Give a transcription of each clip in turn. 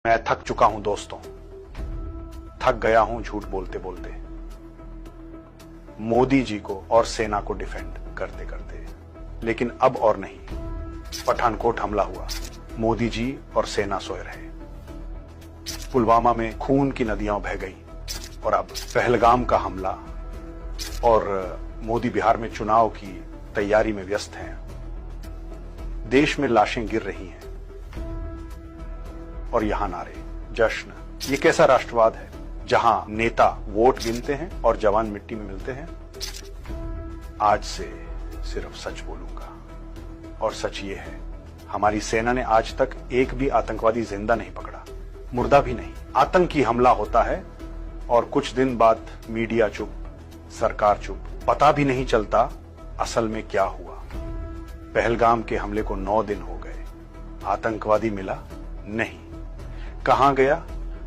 मैं थक चुका हूं दोस्तों, थक गया हूं झूठ बोलते बोलते, मोदी जी को और सेना को डिफेंड करते करते। लेकिन अब और नहीं। पठानकोट हमला हुआ, मोदी जी और सेना सोए रहे। पुलवामा में खून की नदियां बह गई और अब पहलगाम का हमला, और मोदी बिहार में चुनाव की तैयारी में व्यस्त हैं। देश में लाशें गिर रही हैं और यहां नारे, जश्न। ये कैसा राष्ट्रवाद है जहां नेता वोट गिनते हैं और जवान मिट्टी में मिलते हैं? आज से सिर्फ सच बोलूंगा, और सच ये है, हमारी सेना ने आज तक एक भी आतंकवादी जिंदा नहीं पकड़ा, मुर्दा भी नहीं। आतंकी हमला होता है और कुछ दिन बाद मीडिया चुप, सरकार चुप, पता भी नहीं चलता असल में क्या हुआ। पहलगाम के हमले को 9 दिन हो गए, आतंकवादी मिला नहीं। कहां गया?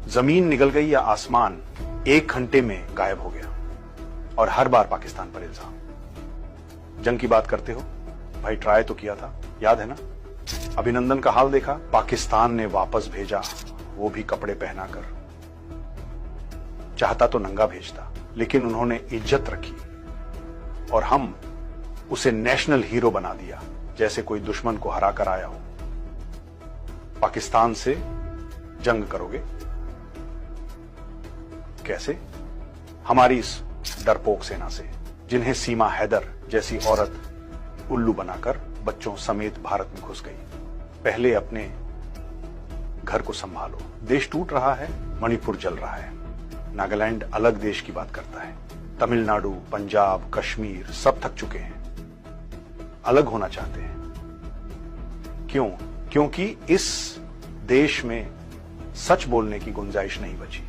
जमीन निगल गई या आसमान 1 घंटे में गायब हो गया? और हर बार पाकिस्तान पर इल्जाम। जंग की बात करते हो भाई, ट्राई तो किया था, याद है ना? अभिनंदन का हाल देखा, पाकिस्तान ने वापस भेजा, वो भी कपड़े पहनाकर। चाहता तो नंगा भेजता, लेकिन उन्होंने इज्जत रखी और हम उसे नेशनल हीरो बना दिया, जैसे कोई दुश्मन को हरा कर आया हो। पाकिस्तान से जंग करोगे कैसे? हमारी इस डरपोक सेना से, जिन्हें सीमा हैदर जैसी औरत उल्लू बनाकर बच्चों समेत भारत में घुस गई। पहले अपने घर को संभालो। देश टूट रहा है, मणिपुर जल रहा है, नागालैंड अलग देश की बात करता है, तमिलनाडु, पंजाब, कश्मीर सब थक चुके हैं, अलग होना चाहते हैं। क्यों? क्योंकि इस देश में सच बोलने की गुंजाइश नहीं बची।